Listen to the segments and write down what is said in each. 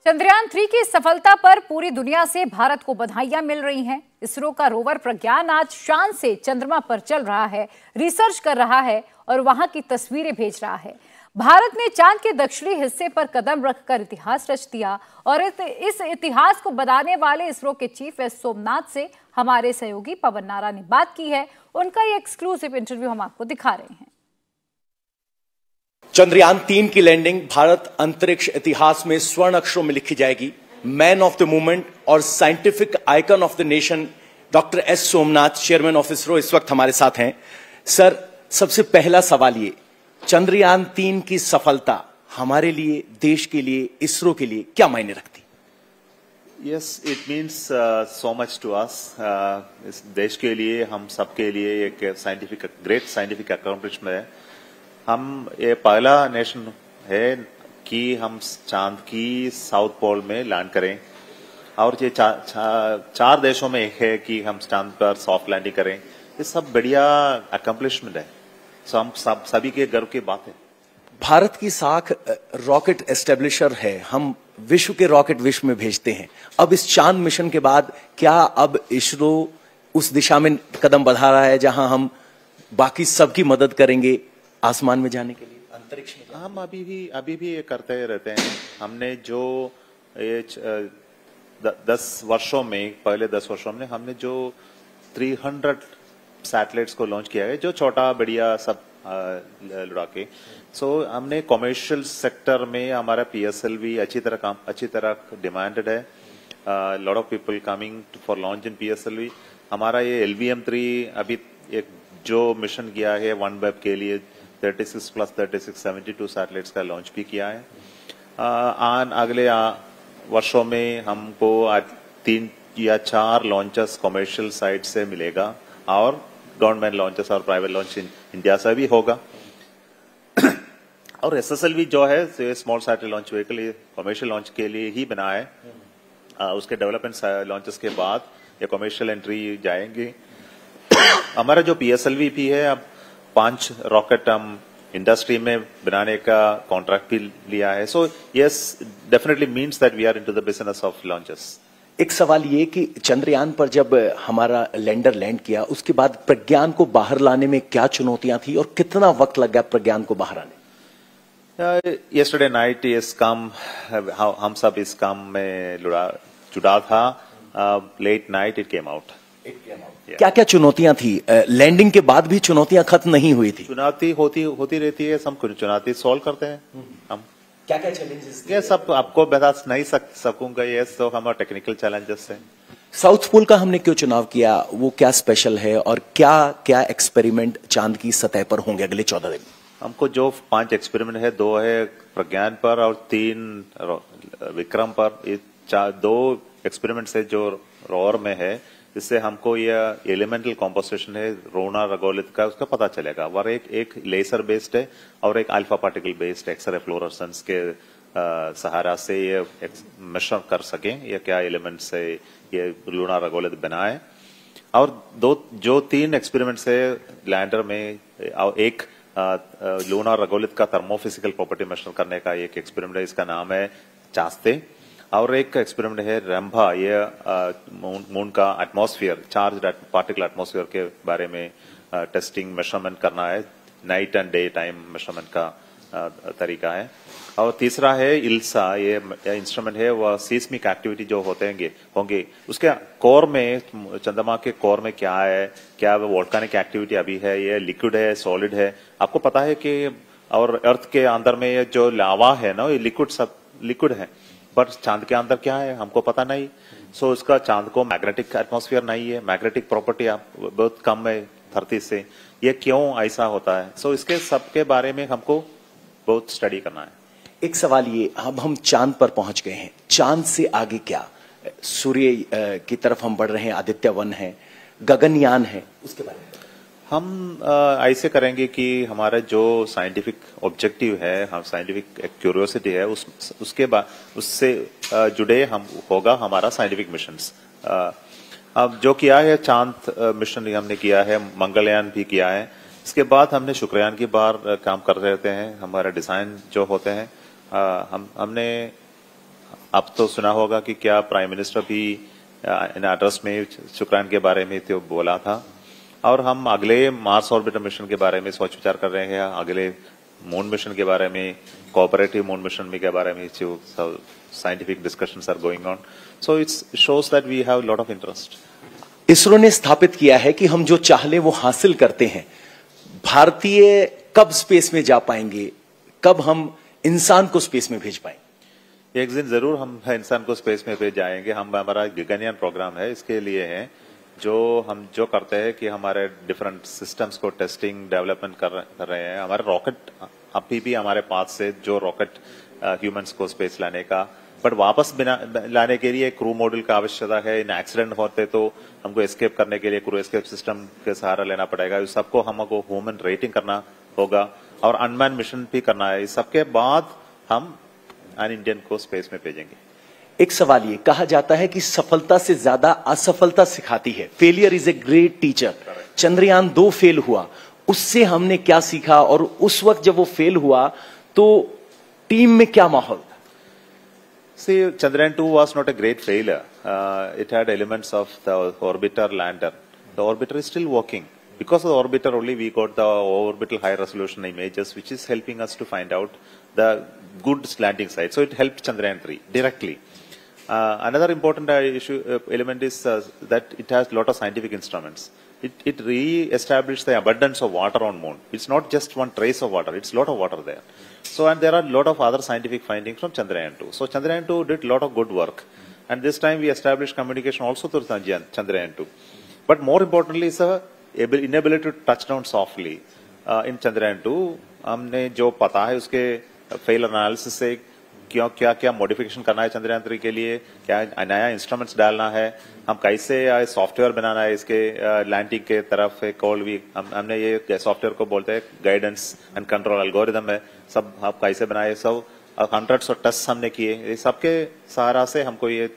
चंद्रयान 3 की सफलता पर पूरी दुनिया से भारत को बधाइयां मिल रही हैं। इसरो का रोवर प्रज्ञान आज शान से चंद्रमा पर चल रहा है, रिसर्च कर रहा है और वहां की तस्वीरें भेज रहा है। भारत ने चांद के दक्षिणी हिस्से पर कदम रखकर इतिहास रच दिया और इस इतिहास को बनाने वाले इसरो के चीफ एस सोमनाथ से हमारे सहयोगी पवन नारा ने बात की है। उनका ये एक्सक्लूसिव इंटरव्यू हम आपको दिखा रहे हैं। चंद्रयान 3 की लैंडिंग भारत अंतरिक्ष इतिहास में स्वर्ण अक्षरों में लिखी जाएगी। मैन ऑफ द मूवमेंट और scientific icon of the nation doctor S Somnath, chairman of ISRO, इस वक्त हमारे साथ हैं। सर, सबसे पहला सवाल ये, चंद्रयान 3 की सफलता हमारे लिए, देश के लिए, इसरो के लिए क्या मायने रखती? Yes, it means so much to us. इस देश के लिए, हम सबके लिए एक ग्रेट साइंटिफिक अकॉम्प्लिशमेंट है। हम ये पहला नेशन है कि हम चांद की साउथ पोल में लैंड करें और ये चार देशों में एक है कि हम चांद पर सॉफ्ट लैंडिंग करें। ये सब बढ़िया अकम्पलिशमेंट है, हम सभी के गर्व की बात है। भारत की साख रॉकेट एस्टेब्लिशर है, हम विश्व के रॉकेट विश्व में भेजते हैं। अब इस चांद मिशन के बाद क्या अब इसरो उस दिशा में कदम बढ़ा रहा है जहां हम बाकी सबकी मदद करेंगे आसमान में जाने के लिए, अंतरिक्ष में? हम अभी भी ये करते रहते हैं। हमने जो ये 10 वर्षों में, पहले 10 वर्षों में हमने जो 300 सैटेलाइट्स को लॉन्च किया है, जो छोटा बढ़िया सब लुढ़ा के। हमने कॉमर्शियल सेक्टर में हमारा PSLV अच्छी तरह डिमांडेड है। Lot of people coming for launch in PSLV। हमारा ये LVM-3 अभी एक जो मिशन किया है OneWeb के लिए 36 + 36 72 सैटेलाइट्स का लॉन्च भी किया है। अगले वर्षों में हमको 3 या 4 लॉन्चेस कॉमर्शियल साइड से मिलेगा और गवर्नमेंट लॉन्चेस और प्राइवेट लॉन्च इंडिया से भी होगा। और SSLV जो है small satellite launch vehicle, commercial launch के लिए ही बना है। उसके डेवलपमेंट लॉन्चेस के बाद ये कॉमर्शियल एंट्री जाएंगे। हमारा जो PSLV भी है, अब 5 रॉकेट हम इंडस्ट्री में बनाने का कॉन्ट्रैक्ट भी लिया है। So yes, definitely means that we are into the business of launches. एक सवाल ये कि चंद्रयान पर जब हमारा लैंडर लैंड किया, उसके बाद प्रज्ञान को बाहर लाने में क्या चुनौतियां थी और कितना वक्त लग गया प्रज्ञान को बाहर आने? यस्टरडे नाइट इस काम, हम सब इस काम में जुड़ा था। Late night it came out. क्या क्या चुनौतियां थी? लैंडिंग के बाद भी चुनौतियां खत्म नहीं हुई थी? चुनौती होती रहती है, हम कुछ चुनौती सॉल्व करते हैं। हम क्या क्या चैलेंजेस? ये सब आपको बता नहीं सकूंगा। ये तो हमारे टेक्निकल चैलेंजेस है। साउथ पोल का हमने क्यों चुनाव किया, वो क्या स्पेशल है और क्या क्या एक्सपेरिमेंट चांद की सतह पर होंगे अगले 14 दिन? हमको जो 5 एक्सपेरिमेंट है, 2 है प्रज्ञान पर और 3 विक्रम पर। ये 2 एक्सपेरिमेंट है जो रोवर में है, जिससे हमको यह एलिमेंटल कॉम्पोजिशन है रोना रगोलित का, उसका पता चलेगा। और एक लेसर बेस्ड है और एक alpha particle based x-ray fluorescence के सहारा से ये मेजर कर सकें ये क्या एलिमेंट से ये लूना रगोलित बना है। और जो 3 एक्सपेरिमेंट्स है लैंडर में, एक लूना रगोलित का थर्मोफिजिकल प्रॉपर्टी मेजर करने का एक एक्सपेरिमेंट है, इसका नाम है चास्ते। और एक एक्सपेरिमेंट है रंभा, ये मून का एटमॉस्फेयर, चार्ज पार्टिकल एटमॉस्फेयर के बारे में टेस्टिंग मेजरमेंट करना है। Night and day time measurement का तरीका है। और तीसरा है इल्सा, ये इंस्ट्रूमेंट है, वह सीस्मिक एक्टिविटी जो होंगे उसके कोर में, चंद्रमा के कोर में क्या है, क्या वोल्केनिक एक्टिविटी अभी है, ये लिक्विड है, सॉलिड है। आपको पता है कि और अर्थ के अंदर में ये जो लावा है ना, ये लिक्विड है, पर चांद के अंदर क्या है हमको पता नहीं। सो उसका चांद को मैग्नेटिक एटमॉस्फेयर नहीं है, मैग्नेटिक प्रॉपर्टी बहुत कम है धरती से। ये क्यों ऐसा होता है? सो इसके सब के बारे में हमको बहुत स्टडी करना है। एक सवाल ये, अब हम चांद पर पहुंच गए हैं, चांद से आगे क्या? सूर्य की तरफ हम बढ़ रहे हैं, आदित्य-1 है, गगनयान है, उसके बारे में हम ऐसे करेंगे कि हमारा जो साइंटिफिक ऑब्जेक्टिव है, हम साइंटिफिक क्यूरियोसिटी है, उससे जुड़े होगा हमारा साइंटिफिक मिशंस। अब जो किया है चांद मिशन हमने किया है, मंगलयान भी किया है। इसके बाद हमने शुक्रयान की बार काम कर रहते हैं। हमारा डिजाइन जो होते हैं, हमने अब तो सुना होगा कि क्या प्राइम मिनिस्टर भी इन एड्रेस में शुक्रान के बारे में तो बोला था, और हम अगले मार्स ऑर्बिटर मिशन के बारे में सोच विचार कर रहे हैं, अगले मून मिशन के बारे में, कोऑपरेटिव मून मिशन में के बारे में जो scientific discussions are going on, so it's shows that we have lot of interest. ISRO ने स्थापित किया है कि हम जो चाह लें वो हासिल करते हैं। भारतीय कब स्पेस में जा पाएंगे, कब हम इंसान को स्पेस में भेज पाएंगे? एक दिन जरूर हम इंसान को स्पेस में भेज जाएंगे। हम हमारा गगनयान प्रोग्राम है, इसके लिए है जो हम जो करते हैं कि हमारे डिफरेंट सिस्टम्स को टेस्टिंग डेवलपमेंट कर रहे हैं। हमारे रॉकेट अभी भी हमारे पास से जो रॉकेट ह्यूमंस को स्पेस लाने का, बट वापस लाने के लिए क्रू मॉड्यूल का आवश्यकता है। इन एक्सीडेंट होते तो हमको एस्केप करने के लिए क्रू एस्केप सिस्टम के सहारा लेना पड़ेगा। इस सबको हमको ह्यूमन रेटिंग करना होगा और अनमैन मिशन भी करना है। इस सबके बाद हम अन इंडियन को स्पेस में भेजेंगे। एक सवाल ये कहा जाता है कि सफलता से ज्यादा असफलता सिखाती है। Failure is a great teacher. Chandrayaan 2 fail हुआ, उससे हमने क्या सीखा, और उस वक्त जब वो फेल हुआ तो टीम में क्या माहौल था? See, Chandrayaan 2 was not a great failure. It had elements of the orbiter lander. The orbiter is still working. Because of the orbiter only we got the orbital high resolution images, which is helping us to find out the good landing site. So it helped Chandrayaan 3 directly. Another important element is that it has a lot of scientific instruments. It re-established the abundance of water on moon. It's not just one trace of water, it's a lot of water there. So, and there are a lot of other scientific findings from Chandrayaan 2. So Chandrayaan 2 did a lot of good work. And this time we established communication also through Chandrayaan 2. But more importantly is the inability to touch down softly. In Chandrayaan 2, हमने जो पता है उसके fail analysis से क्या क्या modification करना है चंद्रयान 3 के लिए, क्या नया इंस्ट्रूमेंट्स डालना है, हम कैसे सॉफ्टवेयर बनाना है इसके लैंडिंग के तरफ है। कॉल भी हमने ये सॉफ्टवेयर को बोलते हैं गाइडेंस एंड कंट्रोल एल्गोरिथम है, सब आप कैसे बनाए, सब हंड्रेड्स ऑफ टेस्ट हमने किए। ये सबके सहारा से हमको ये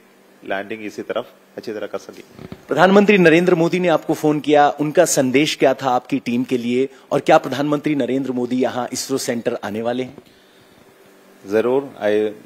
लैंडिंग इसी तरफ अच्छी तरह कर सकी। प्रधानमंत्री नरेंद्र मोदी ने आपको फोन किया, उनका संदेश क्या था आपकी टीम के लिए, और क्या प्रधानमंत्री नरेंद्र मोदी यहाँ इसरो सेंटर आने वाले हैं? जरूर,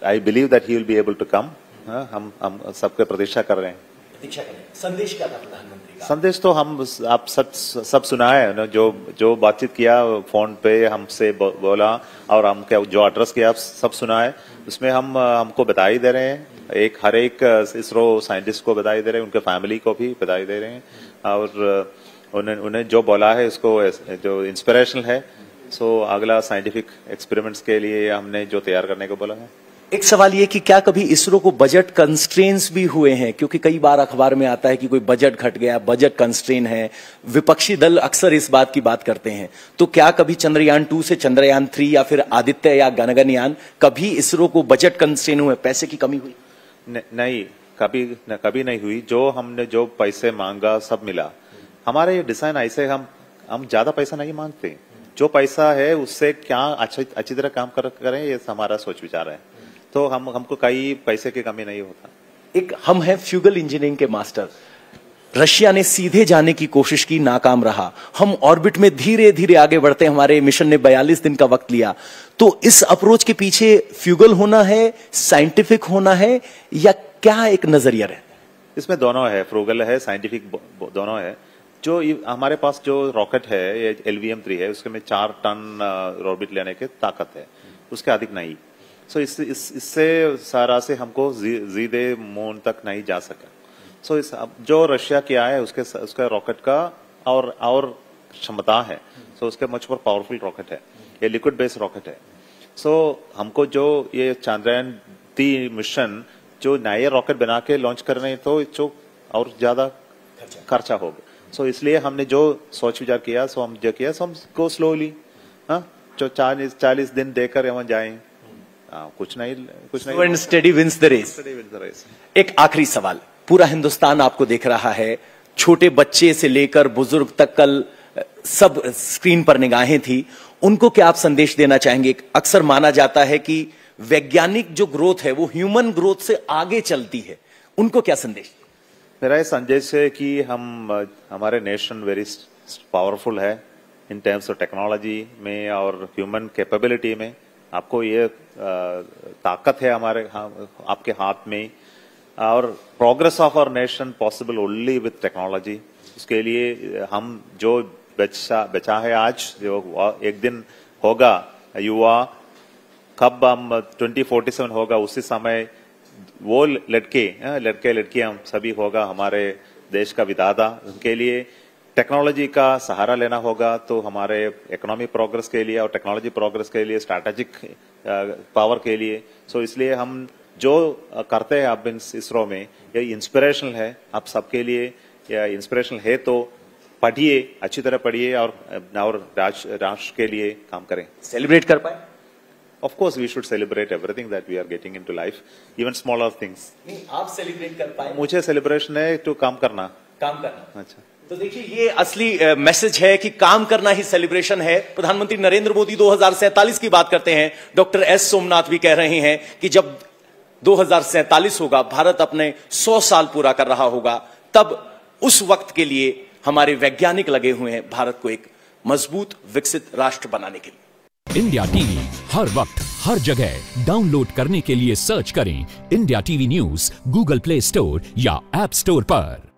I believe that he will be able to come. हम सबके प्रतीक्षा कर रहे हैं। प्रतीक्षा करें। संदेश क्या था प्रधानमंत्री का? संदेश तो हम आप सब सुना है ना, जो बातचीत किया फोन पे हमसे बोला और हम क्या जो एड्रेस किया सब सुना है। उसमें हमको बधाई दे रहे हैं, हर एक इसरो साइंटिस्ट को बधाई दे रहे हैं, उनके फैमिली को भी बधाई दे रहे हैं, और उन्हें जो बोला है उसको जो इंस्पिरेशनल है। सो अगला साइंटिफिक एक्सपेरिमेंट्स के लिए हमने जो तैयार करने को बोला है। एक सवाल ये कि क्या कभी इसरो को बजट कंस्ट्रेंट्स भी हुए हैं? क्योंकि कई बार अखबार में आता है कि कोई बजट घट गया, बजट कंस्ट्रेन है, विपक्षी दल अक्सर इस बात की बात करते हैं। तो क्या कभी चंद्रयान 2 से चंद्रयान 3 या फिर आदित्य या गगनयान, कभी इसरो को बजट कंस्ट्रेन हुए, पैसे की कमी हुई? नहीं, कभी नहीं हुई। जो हमने जो पैसे मांगा सब मिला। हमारे ये डिजाइन ऐसे हम ज्यादा पैसा नहीं मांगते, जो पैसा है उससे क्या अच्छी तरह काम करें, ये हमारा सोच विचार है। तो हमको कई पैसे की कमी नहीं होता। एक हम हैं फ्यूगल इंजीनियरिंग के मास्टर। रशिया ने सीधे जाने की कोशिश की, नाकाम रहा। हम ऑर्बिट में धीरे धीरे आगे बढ़ते, हमारे मिशन ने 42 दिन का वक्त लिया। तो इस अप्रोच के पीछे फ्यूगल होना है, साइंटिफिक होना है, या क्या एक नजरिया है? इसमें दोनों है, फ्रूगल है, साइंटिफिक दोनों है। जो हमारे पास जो रॉकेट है ये LVM-3 है, उसके में 4 टन ऑर्बिट लेने की ताकत है, उसके अधिक नहीं। सो इससे सारा से हमको सीधे मून तक नहीं जा सका। सो जो रशिया किया है उसका रॉकेट का और क्षमता है। सो उसके मच मोर पावरफुल रॉकेट है, ये लिक्विड बेस्ड रॉकेट है। सो हमको जो ये चंद्रयान 3 मिशन जो नए रॉकेट बना के लॉन्च कर रहे हैं, तो जो और ज्यादा खर्चा होगा। सो इसलिए हमने जो सोच विचार किया, सो हमको स्लोली जो 40 दिन देकर वहां जाए, कुछ नहीं। Study wins the race. एक आखिरी सवाल, पूरा हिंदुस्तान आपको देख रहा है, छोटे बच्चे से लेकर बुजुर्ग तक कल सब स्क्रीन पर निगाहें थी, उनको क्या आप संदेश देना चाहेंगे? अक्सर माना जाता है कि वैज्ञानिक जो ग्रोथ है वो ह्यूमन ग्रोथ से आगे चलती है, उनको क्या संदेश? मेरा ये संदेश है कि हमारे नेशन वेरी पावरफुल है इन टर्म्स ऑफ टेक्नोलॉजी में और ह्यूमन कैपेबिलिटी में। आपको ये ताकत है आपके हाथ में, और progress of our nation possible only with technology. उसके लिए हम जो बचा है आज, जो एक दिन होगा युवा, कब हम 2047 होगा, उसी समय वो लड़के हम सभी होगा हमारे देश का विधाता। उनके लिए टेक्नोलॉजी का सहारा लेना होगा, तो हमारे इकोनॉमिक प्रोग्रेस के लिए और टेक्नोलॉजी प्रोग्रेस के लिए, स्ट्रैटेजिक पावर के लिए। सो इसलिए हम जो करते हैं अब इसरो में, ये इंस्पिरेशनल है आप सबके लिए, या इंस्पिरेशनल है तो पढ़िए, अच्छी तरह पढ़िए और राष्ट्र के लिए काम करें। सेलिब्रेट कर पाए? Of course, we should celebrate everything that we are getting into life, even smaller things. नहीं, आप सेलिब्रेट कर पाए? मुझे सेलिब्रेशन है तो काम करना। अच्छा, तो देखिए ये असली मैसेज है कि काम करना ही सेलिब्रेशन है। प्रधानमंत्री नरेंद्र मोदी 2047 की बात करते हैं, डॉक्टर एस सोमनाथ भी कह रहे हैं कि जब 2047 होगा, भारत अपने 100 साल पूरा कर रहा होगा, तब उस वक्त के लिए हमारे वैज्ञानिक लगे हुए हैं भारत को एक मजबूत विकसित राष्ट्र बनाने के लिए। इंडिया टीवी हर वक्त हर जगह डाउनलोड करने के लिए सर्च करें India TV news Google play store या ऐप स्टोर पर।